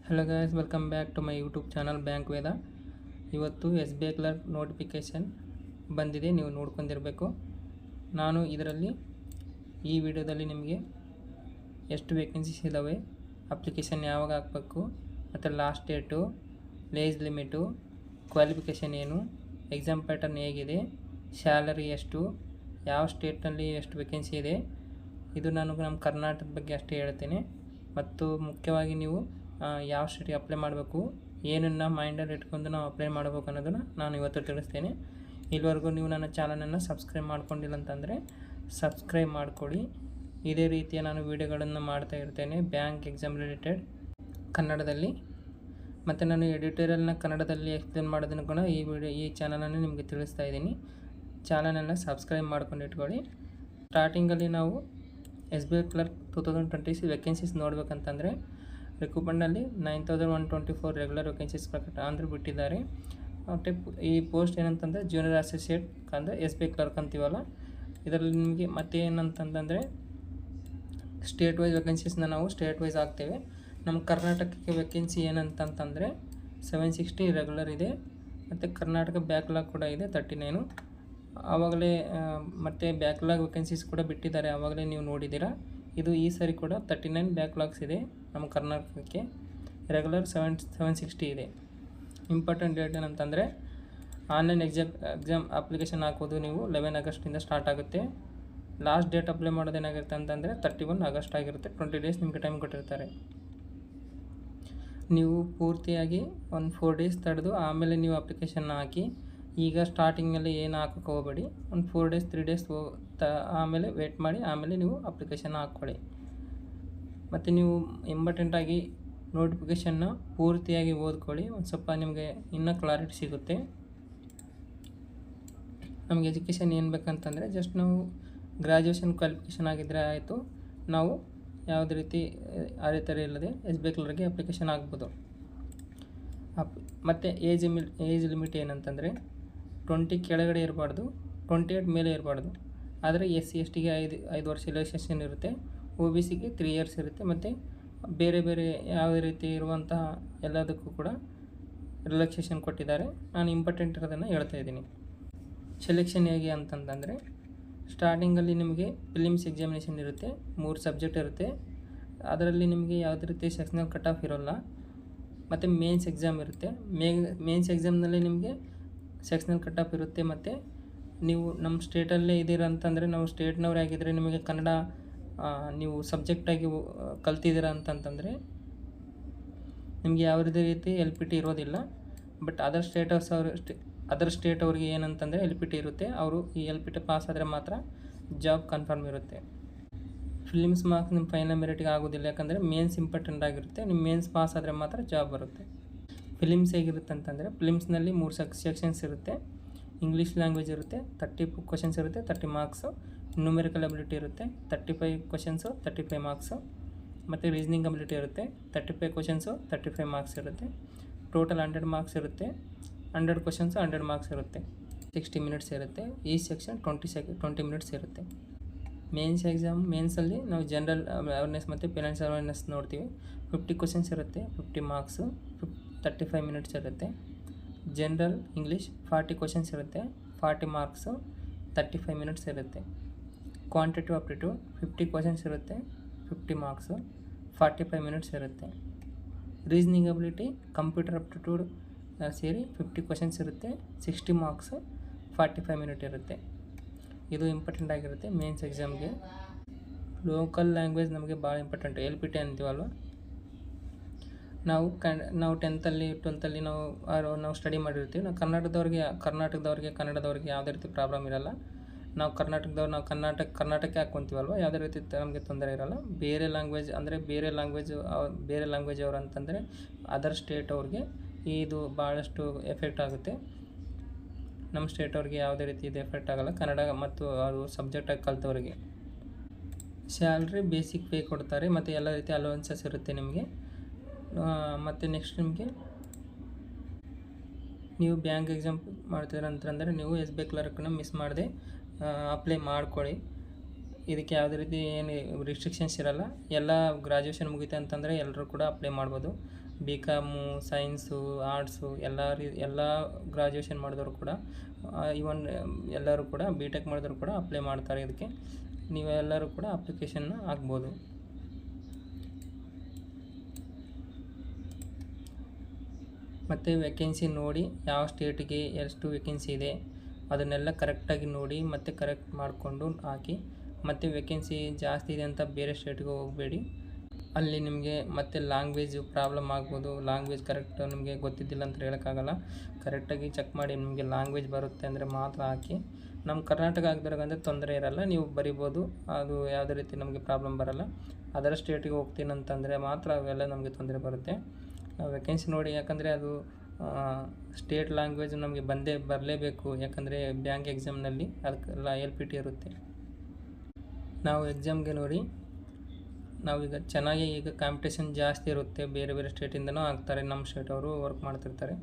Hello guys, welcome back to my YouTube channel bank Veda. ಇವತ್ತು SBI clerk notification ಬಂದಿದೆ, ನೀವು ನೋಡ್ಕೊಂಡಿರಬೇಕು. ನಾನು ಇದರಲ್ಲಿ ಈ ವಿಡಿಯೋದಲ್ಲಿ ನಿಮಗೆ ಎಷ್ಟು ವೇಕೆನ್ಸೀಸ್ ಇದ್ದಾವೆ, ಅಪ್ಲಿಕೇಶನ್ ಯಾವಾಗ ಹಾಕಬೇಕು, ಮತ್ತು last date, age limit, qualification ಏನು, ಎಕ್ಸಾಮ್ ಪ್ಯಾಟರ್ನ್ ಹೇಗಿದೆ, ಸ್ಯಾಲರಿ ಎಷ್ಟು, ಯಾವ ಸ್ಟೇಟ್ನಲ್ಲಿ ಎಷ್ಟು ವೇಕೆನ್ಸಿ ಇದೆ, ಇದು ನಾನು ನಮ್ಮ ಕರ್ನಾಟಕದ ಬಗ್ಗೆ ಅಷ್ಟೇ ಹೇಳ್ತೇನೆ. ಮತ್ತು ಮುಖ್ಯವಾಗಿ ನೀವು ಯಾವ ಸ್ಟೇಟಿಗೆ ಅಪ್ಲೈ ಮಾಡಬೇಕು, ಏನನ್ನು ಮೈಂಡಲ್ಲಿ ಇಟ್ಕೊಂಡು ನಾವು ಅಪ್ಲೈ ಮಾಡಬೇಕು ಅನ್ನೋದನ್ನು ನಾನು ಇವತ್ತು ತಿಳಿಸ್ತೇನೆ. ಇಲ್ಲಿವರೆಗೂ ನೀವು ನನ್ನ ಚಾನಲನ್ನು ಸಬ್ಸ್ಕ್ರೈಬ್ ಮಾಡ್ಕೊಂಡಿಲ್ಲ ಅಂತಂದರೆ ಸಬ್ಸ್ಕ್ರೈಬ್ ಮಾಡಿಕೊಡಿ. ಇದೇ ರೀತಿಯ ನಾನು ವೀಡಿಯೋಗಳನ್ನು ಮಾಡ್ತಾ ಇರ್ತೇನೆ ಬ್ಯಾಂಕ್ ಎಕ್ಸಾಮ್ ರಿಲೇಟೆಡ್ ಕನ್ನಡದಲ್ಲಿ. ಮತ್ತು ನಾನು ಎಡಿಟೋರಿಯಲ್ನ ಕನ್ನಡದಲ್ಲಿ ಎಕ್ಸ್ಪ್ಲೇನ್ ಮಾಡೋದನ್ನು ಕೂಡ ಈ ಚಾನಲನ್ನು ನಿಮಗೆ ತಿಳಿಸ್ತಾ ಇದ್ದೀನಿ. ಚಾನಲನ್ನು ಸಬ್ಸ್ಕ್ರೈಬ್ ಮಾಡ್ಕೊಂಡು ಇಟ್ಕೊಳ್ಳಿ. ಸ್ಟಾರ್ಟಿಂಗಲ್ಲಿ ನಾವು SBI ಕ್ಲರ್ಕ್ 2026 ವೇಕೆನ್ಸೀಸ್ ನೋಡ್ಬೇಕಂತಂದರೆ ರಿಕ್ರೂಟ್ಮೆಂಟ್ನಲ್ಲಿ 9124 ರೆಗ್ಯುಲರ್ ವೇಕೆನ್ಸೀಸ್ ಪ್ರಕಟ ಅಂದರೆ ಬಿಟ್ಟಿದ್ದಾರೆ. ಮತ್ತು ಈ ಪೋಸ್ಟ್ ಏನಂತಂದರೆ ಜೂನಿಯರ್ ಅಸೋಸಿಯೇಟ್ ಅಂದರೆ SBI ಕ್ಲರ್ಕ್ ಅಂತೀವಲ್ಲ, ಇದರಲ್ಲಿ ನಿಮಗೆ ಮತ್ತೆ ಏನಂತಂದರೆ ಸ್ಟೇಟ್ ವೈಸ್ ವೇಕೆನ್ಸೀಸ್ನ ನಾವು ಸ್ಟೇಟ್ ವೈಸ್ ಹಾಕ್ತೇವೆ. ನಮ್ಮ ಕರ್ನಾಟಕಕ್ಕೆ ವೇಕೆನ್ಸಿ ಏನಂತಂದರೆ 760 ರೆಗ್ಯುಲರ್ ಇದೆ, ಮತ್ತು ಕರ್ನಾಟಕ ಬ್ಯಾಕ್ಲಾಗ್ ಕೂಡ ಇದೆ 39. ಆವಾಗಲೇ ಮತ್ತು ಬ್ಯಾಕ್ಲಾಗ್ ವೇಕೆನ್ಸೀಸ್ ಕೂಡ ಬಿಟ್ಟಿದ್ದಾರೆ, ಆವಾಗಲೇ ನೀವು ನೋಡಿದ್ದೀರಾ. ಇದು ಈ ಸರಿ ಕೂಡ 39 ಬ್ಯಾಕ್ಲಾಗ್ಸ್ ಇದೆ ನಮ್ಮ ಕರ್ನಾಟಕಕ್ಕೆ. ರೆಗ್ಯುಲರ್ 760 ಇದೆ. ಇಂಪಾರ್ಟೆಂಟ್ ಡೇಟ್ ಏನಂತಂದರೆ ಆನ್ಲೈನ್ ಎಕ್ಸಾಮ್ ಅಪ್ಲಿಕೇಶನ್ ಹಾಕೋದು ನೀವು 11 ಆಗಸ್ಟಿಂದ ಸ್ಟಾರ್ಟ್ ಆಗುತ್ತೆ. ಲಾಸ್ಟ್ ಡೇಟ್ ಅಪ್ಲೈ ಮಾಡೋದೇನಾಗಿರುತ್ತೆ ಅಂತಂದರೆ 31 ಆಗಸ್ಟ್ ಆಗಿರುತ್ತೆ. 20 ಡೇಸ್ ನಿಮಗೆ ಟೈಮ್ ಕೊಟ್ಟಿರ್ತಾರೆ. ನೀವು ಪೂರ್ತಿಯಾಗಿ ಒಂದು 4 ಡೇಸ್ ತಡೆದು ಆಮೇಲೆ ನೀವು ಅಪ್ಲಿಕೇಶನ್ನ ಹಾಕಿ. ಈಗ ಸ್ಟಾರ್ಟಿಂಗಲ್ಲಿ ಏನು ಹಾಕೋಕ್ಕೆ ಹೋಗಬೇಡಿ, ಒಂದು 4 ಡೇಸ್ 3 ಡೇಸ್ ಆಮೇಲೆ ವೇಟ್ ಮಾಡಿ, ಆಮೇಲೆ ನೀವು ಅಪ್ಲಿಕೇಶನ್ ಹಾಕ್ಕೊಳ್ಳಿ. ಮತ್ತು ನೀವು ಇಂಪಾರ್ಟೆಂಟಾಗಿ ನೋಟಿಫಿಕೇಷನ್ನ ಪೂರ್ತಿಯಾಗಿ ಓದ್ಕೊಳ್ಳಿ, ಒಂದು ಸ್ವಲ್ಪ ನಿಮಗೆ ಇನ್ನೂ ಕ್ಲಾರಿಟಿ ಸಿಗುತ್ತೆ. ನಮಗೆ ಎಜುಕೇಷನ್ ಏನು ಬೇಕಂತಂದರೆ ಜಸ್ಟ್ ನಾವು ಗ್ರ್ಯಾಜುಯೇಷನ್ ಕ್ವಾಲಿಫಿಕೇಷನ್ ಆಗಿದ್ದರೆ ಆಯಿತು. ನಾವು ಯಾವುದೇ ರೀತಿ ಅಡೆತಡೆ ಇಲ್ಲದೆ SBI ಕ್ಲರ್ಕ್ಗೆ ಅಪ್ಲಿಕೇಶನ್ ಹಾಕ್ಬೋದು. ಮತ್ತು ಏಜ್ ಲಿಮಿಟ್ ಏನಂತಂದರೆ 20 ಕೆಳಗಡೆ ಇರಬಾರ್ದು, 28 ಮೇಲೆ ಇರಬಾರ್ದು. ಆದರೆ SC/STಗೆ 5 ವರ್ಷ ರಿಲ್ಯಾಕ್ಸೇಷನ್ ಇರುತ್ತೆ, OBCಗೆ 3 ಇಯರ್ಸ್ ಇರುತ್ತೆ. ಮತ್ತು ಬೇರೆ ಯಾವುದೇ ರೀತಿ ಇರುವಂತಹ ಎಲ್ಲದಕ್ಕೂ ಕೂಡ ರಿಲ್ಯಾಕ್ಸೇಷನ್ ಕೊಟ್ಟಿದ್ದಾರೆ. ನಾನು ಇಂಪಾರ್ಟೆಂಟ್ ಇರೋದನ್ನು ಹೇಳ್ತಾ ಇದ್ದೀನಿ. ಸೆಲೆಕ್ಷನ್ ಹೇಗೆ ಅಂತಂದರೆ ಸ್ಟಾರ್ಟಿಂಗಲ್ಲಿ ನಿಮಗೆ ಪ್ರಿಲಿಮ್ಸ್ ಎಕ್ಸಾಮಿನೇಷನ್ ಇರುತ್ತೆ, 3 ಸಬ್ಜೆಕ್ಟ್ ಇರುತ್ತೆ. ಅದರಲ್ಲಿ ನಿಮಗೆ ಯಾವುದೇ ರೀತಿ ಸೆಕ್ಷನಲ್ ಕಟ್ ಆಫ್ ಇರೋಲ್ಲ. ಮತ್ತು ಮೇನ್ಸ್ ಎಕ್ಸಾಮ್ ಇರುತ್ತೆ. ಮೇನ್ಸ್ ಎಕ್ಸಾಮ್ನಲ್ಲಿ ನಿಮಗೆ ಸೆಕ್ಷನಲ್ ಕಟ್ ಆಫ್ ಇರುತ್ತೆ. ಮತ್ತು ನೀವು ನಮ್ಮ ಸ್ಟೇಟಲ್ಲೇ ಇದ್ದೀರ ಅಂತಂದರೆ, ನಾವು ಸ್ಟೇಟ್ನವ್ರು ಆಗಿದ್ದರೆ ನಿಮಗೆ ಕನ್ನಡ ನೀವು ಸಬ್ಜೆಕ್ಟಾಗಿ ಕಲ್ತಿದ್ದೀರ ಅಂತಂತಂದರೆ ನಿಮಗೆ ಯಾವುದೇ ರೀತಿ LPT ಇರೋದಿಲ್ಲ. ಬಟ್ ಅದರ್ ಸ್ಟೇಟ್ ಅವ್ರಿಗೆ ಏನಂತಂದರೆ LPT ಇರುತ್ತೆ. ಅವರು ಈ LPT ಪಾಸ್ ಆದರೆ ಮಾತ್ರ ಜಾಬ್ ಕನ್ಫರ್ಮ್ ಇರುತ್ತೆ. ಫಿಲಿಮ್ಸ್ ಮಾರ್ಕ್ಸ್ ನಿಮ್ಮ ಫೈನಲ್ ಮೆರಿಟ್ಗೆ ಆಗೋದಿಲ್ಲ, ಯಾಕಂದರೆ ಮೇನ್ಸ್ ಇಂಪಾರ್ಟೆಂಟ್ ಆಗಿರುತ್ತೆ. ನಿಮ್ಮ ಮೇನ್ಸ್ ಪಾಸ್ ಆದರೆ ಮಾತ್ರ ಜಾಬ್ ಬರುತ್ತೆ. ಫಿಲಿಮ್ಸ್ ಹೇಗಿರುತ್ತೆ ಅಂತಂದರೆ ಫಿಲಿಮ್ಸ್ನಲ್ಲಿ 3 ಸೆಕ್ಷನ್ಸ್ ಇರುತ್ತೆ. ಇಂಗ್ಲೀಷ್ ಲ್ಯಾಂಗ್ವೇಜ್ ಇರುತ್ತೆ, 30 ಕ್ವಶನ್ಸ್ ಇರುತ್ತೆ, 30 ಮಾರ್ಕ್ಸು. ನ್ಯೂಮೆರಿಕಲ್ ಅಬಿಲಿಟಿ ಇರುತ್ತೆ, 35 ಕ್ವಶನ್ಸು, 35 ಮಾರ್ಕ್ಸು. ಮತ್ತು ರೀಸನಿಂಗ್ ಅಬಿಲಿಟಿ ಇರುತ್ತೆ, 35 ಕ್ವಶನ್ಸು, 35 ಮಾರ್ಕ್ಸ್ ಇರುತ್ತೆ. ಟೋಟಲ್ 100 ಮಾರ್ಕ್ಸ್ ಇರುತ್ತೆ. 100 ಕ್ವಶನ್ಸು 100 ಮಾರ್ಕ್ಸ್ ಇರುತ್ತೆ. 60 ಮಿನಿಟ್ಸ್ ಇರುತ್ತೆ. ಈ ಸೆಕ್ಷನ್ 20 ಮಿನಿಟ್ಸ್ ಇರುತ್ತೆ. ಮೇನ್ಸಲ್ಲಿ ನಾವು ಜನರಲ್ ಅವೇರ್ನೆಸ್ ಮತ್ತು ಫೈನಾನ್ಷಿಯಲ್ ಅವೇರ್ನೆಸ್ ನೋಡ್ತೀವಿ. 50 ಕ್ವಶನ್ಸ್ ಇರುತ್ತೆ, 50 ಮಾರ್ಕ್ಸು, 35 ಮಿನಿಟ್ಸ್ ಇರುತ್ತೆ. ಜನರಲ್ ಇಂಗ್ಲೀಷ್ 40 ಕ್ವಶನ್ಸ್ ಇರುತ್ತೆ, 40 ಮಾರ್ಕ್ಸು, 35 ಮಿನಿಟ್ಸ್ ಇರುತ್ತೆ. ಕ್ವಾಂಟಿಟಿವ್ ಆಪ್ಟಿಟ್ಯೂಡ್ 50 ಕ್ವಶನ್ಸ್ ಇರುತ್ತೆ, 50 ಮಾರ್ಕ್ಸು, 45 ಮಿನಿಟ್ಸ್ ಇರುತ್ತೆ. ರೀಸನಿಂಗ್ ಅಬಿಲಿಟಿ, ಕಂಪ್ಯೂಟರ್ ಆಪ್ಟಿಟ್ಯೂಡ್ ಸೇರಿ 50 ಕ್ವಶನ್ಸ್ ಇರುತ್ತೆ, 60 ಮಾರ್ಕ್ಸು, 45 ಮಿನಿಟ್ ಇರುತ್ತೆ. ಇದು ಇಂಪಾರ್ಟೆಂಟ್ ಆಗಿರುತ್ತೆ ಮೇನ್ಸ್ ಎಕ್ಸಾಮ್ಗೆ. ಲೋಕಲ್ ಲ್ಯಾಂಗ್ವೇಜ್ ನಮಗೆ ಭಾಳ ಇಂಪಾರ್ಟೆಂಟ್. LPT ಅಂತೀವಲ್ವ, ನಾವು 10th 12th ನಾವು ಸ್ಟಡಿ ಮಾಡಿರ್ತೀವಿ. ನಾವು ಕರ್ನಾಟಕದವ್ರಿಗೆ ಕನ್ನಡದವ್ರಿಗೆ ಯಾವುದೇ ರೀತಿ ಪ್ರಾಬ್ಲಮ್ ಇರೋಲ್ಲ. ನಾವು ಕರ್ನಾಟಕಕ್ಕೆ ಹಾಕ್ಕೊಂತೀವಲ್ವ, ಯಾವುದೇ ರೀತಿ ನಮಗೆ ತೊಂದರೆ ಇರೋಲ್ಲ. ಬೇರೆ ಲ್ಯಾಂಗ್ವೇಜ್ ಅವರು ಅಂತಂದರೆ ಅದರ್ ಸ್ಟೇಟ್ ಅವ್ರಿಗೆ ಇದು ಭಾಳಷ್ಟು ಎಫೆಕ್ಟ್ ಆಗುತ್ತೆ. ನಮ್ಮ ಸ್ಟೇಟ್ ಅವ್ರಿಗೆ ಯಾವುದೇ ರೀತಿ ಇದು ಎಫೆಕ್ಟ್ ಆಗೋಲ್ಲ, ಕನ್ನಡ ಮತ್ತು ಅದು ಸಬ್ಜೆಕ್ಟಾಗಿ ಕಲ್ತವ್ರಿಗೆ. ಸ್ಯಾಲ್ರಿ ಬೇಸಿಕ್ ಪೇ ಕೊಡ್ತಾರೆ, ಮತ್ತು ಎಲ್ಲ ರೀತಿ ಅಲೋವೆನ್ಸಸ್ ಇರುತ್ತೆ ನಿಮಗೆ. ಮತ್ತು ನೆಕ್ಸ್ಟ್ ನಿಮಗೆ ನೀವು ಬ್ಯಾಂಕ್ ಎಕ್ಸಾಮ್ ಮಾಡ್ತೀರ ಅಂತಂದರೆ ನೀವು SBI ಕ್ಲರ್ಕ್ನ ಮಿಸ್ ಮಾಡದೆ ಅಪ್ಲೈ ಮಾಡ್ಕೊಳ್ಳಿ. ಇದಕ್ಕೆ ಯಾವುದೇ ರೀತಿ ಏನು ರಿಸ್ಟ್ರಿಕ್ಷನ್ಸ್ ಇರೋಲ್ಲ. ಎಲ್ಲ ಗ್ರ್ಯಾಜುಯೇಷನ್ ಮುಗಿತೆ ಅಂತಂದರೆ ಎಲ್ಲರೂ ಕೂಡ ಅಪ್ಲೈ ಮಾಡ್ಬೋದು. BCom ಸೈನ್ಸು ಆರ್ಟ್ಸು ಎಲ್ಲ ಗ್ರಾಜುಯೇಷನ್ ಮಾಡಿದವರು ಕೂಡ ಇವನ್ ಎಲ್ಲರೂ ಕೂಡ BTech ಮಾಡಿದವರು ಕೂಡ ಅಪ್ಲೈ ಮಾಡ್ತಾರೆ. ಇದಕ್ಕೆ ನೀವೆಲ್ಲರೂ ಕೂಡ ಅಪ್ಲಿಕೇಶನ್ನ ಹಾಕ್ಬೋದು. ಮತ್ತು ವೇಕೆನ್ಸಿ ನೋಡಿ ಯಾವ ಸ್ಟೇಟಿಗೆ ಎಷ್ಟು ವೇಕೆನ್ಸಿ ಇದೆ ಅದನ್ನೆಲ್ಲ ಕರೆಕ್ಟಾಗಿ ನೋಡಿ ಮತ್ತು ಕರೆಕ್ಟ್ ಮಾಡಿಕೊಂಡು ಹಾಕಿ. ಮತ್ತು ವೇಕೆನ್ಸಿ ಜಾಸ್ತಿ ಇದೆ ಅಂತ ಬೇರೆ ಸ್ಟೇಟಿಗೆ ಹೋಗಬೇಡಿ. ಅಲ್ಲಿ ನಿಮಗೆ ಮತ್ತೆ ಲ್ಯಾಂಗ್ವೇಜು ಪ್ರಾಬ್ಲಮ್ ಆಗ್ಬೋದು. ಲ್ಯಾಂಗ್ವೇಜ್ ಕರೆಕ್ಟ್ ನಿಮಗೆ ಗೊತ್ತಿದ್ದಿಲ್ಲ ಅಂತ ಹೇಳೋಕ್ಕಾಗಲ್ಲ. ಕರೆಕ್ಟಾಗಿ ಚೆಕ್ ಮಾಡಿ ನಿಮಗೆ ಲ್ಯಾಂಗ್ವೇಜ್ ಬರುತ್ತೆ ಅಂದರೆ ಮಾತ್ರ ಹಾಕಿ. ನಮ್ಮ ಕರ್ನಾಟಕ ಆಗಿದ್ರಾಗಂದರೆ ತೊಂದರೆ ಇರಲ್ಲ, ನೀವು ಬರಿಬೋದು. ಅದು ಯಾವುದೇ ರೀತಿ ನಮಗೆ ಪ್ರಾಬ್ಲಮ್ ಬರಲ್ಲ. ಅದರ ಸ್ಟೇಟಿಗೆ ಹೋಗ್ತೀನಿ ಅಂತಂದರೆ ಮಾತ್ರ ಅವೆಲ್ಲ ನಮಗೆ ತೊಂದರೆ ಬರುತ್ತೆ. ವೇಕೆನ್ಸಿ ನೋಡಿ, ಯಾಕಂದರೆ ಅದು ಸ್ಟೇಟ್ ಲ್ಯಾಂಗ್ವೇಜ್ ನಮಗೆ ಬರಲೇಬೇಕು. ಯಾಕಂದರೆ ಬ್ಯಾಂಕ್ ಎಕ್ಸಾಮ್ನಲ್ಲಿ ಅದಕ್ಕೆಲ್ಲ LPT ಇರುತ್ತೆ. ನಾವು ಎಕ್ಸಾಮ್ಗೆ ನೋಡಿ ನಾವೀಗ ಚೆನ್ನಾಗಿ ಈಗ ಕಾಂಪಿಟೇಷನ್ ಜಾಸ್ತಿ ಇರುತ್ತೆ. ಬೇರೆ ಬೇರೆ ಸ್ಟೇಟಿಂದನೂ ಆಗ್ತಾರೆ, ನಮ್ಮ ಸ್ಟೇಟವರು ವರ್ಕ್ ಮಾಡ್ತಿರ್ತಾರೆ.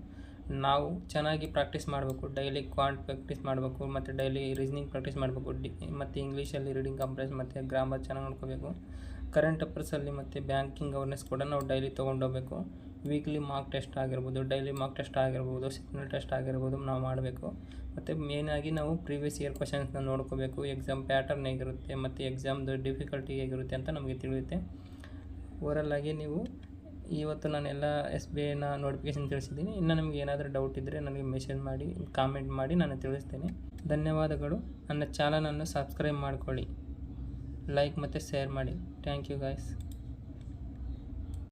ನಾವು ಚೆನ್ನಾಗಿ ಪ್ರಾಕ್ಟೀಸ್ ಮಾಡಬೇಕು. ಡೈಲಿ ಕ್ವಾಂಟ್ ಪ್ರಾಕ್ಟೀಸ್ ಮಾಡಬೇಕು ಮತ್ತು ಡೈಲಿ ರೀಸನಿಂಗ್ ಪ್ರಾಕ್ಟೀಸ್ ಮಾಡಬೇಕು. ಮತ್ತು ಇಂಗ್ಲೀಷಲ್ಲಿ ರೀಡಿಂಗ್ ಕಂಪ್ರೆಸ್ ಮತ್ತು ಗ್ರಾಮರ್ ಚೆನ್ನಾಗಿ ನೋಡ್ಕೋಬೇಕು. ಕರೆಂಟ್ ಅಫೇರ್ಸಲ್ಲಿ ಮತ್ತು ಬ್ಯಾಂಕಿಂಗ್ ಅವೇರ್ನೆಸ್ ಕೂಡ ನಾವು ಡೈಲಿ ತೊಗೊಂಡೋಗ್ಬೇಕು. ವೀಕ್ಲಿ ಮಾರ್ಕ್ ಟೆಸ್ಟ್ ಆಗಿರ್ಬೋದು, ಡೈಲಿ ಮಾರ್ಕ್ ಟೆಸ್ಟ್ ಆಗಿರ್ಬೋದು, ಸಿಗ್ನಲ್ ಟೆಸ್ಟ್ ಆಗಿರ್ಬೋದು ನಾವು ಮಾಡಬೇಕು. ಮತ್ತು ಮೇಯ್ನಾಗಿ ನಾವು ಪ್ರೀವಿಯಸ್ ಇಯರ್ ಕ್ವಶನ್ಸ್ನ ನೋಡ್ಕೋಬೇಕು. ಎಕ್ಸಾಮ್ ಪ್ಯಾಟರ್ನ್ ಹೇಗಿರುತ್ತೆ ಮತ್ತು ಎಕ್ಸಾಮ್ದು ಡಿಫಿಕಲ್ಟಿ ಹೇಗಿರುತ್ತೆ ಅಂತ ನಮಗೆ ತಿಳಿಯುತ್ತೆ. ಓವರಲ್ಲಾಗಿ ನೀವು ಇವತ್ತು ನಾನೆಲ್ಲ SBIನ ನೋಟಿಫಿಕೇಷನ್ ತಿಳಿಸಿದ್ದೀನಿ. ಇನ್ನು ನಿಮಗೆ ಏನಾದರೂ ಡೌಟ್ ಇದ್ದರೆ ನನಗೆ ಮೆಸೇಜ್ ಮಾಡಿ, ಕಾಮೆಂಟ್ ಮಾಡಿ, ನಾನು ತಿಳಿಸ್ತೇನೆ. ಧನ್ಯವಾದಗಳು. ನನ್ನ ಚಾನಲನ್ನು ಸಬ್ಸ್ಕ್ರೈಬ್ ಮಾಡ್ಕೊಳ್ಳಿ, ಲೈಕ್ ಮತ್ತು ಶೇರ್ ಮಾಡಿ. Thank you guys.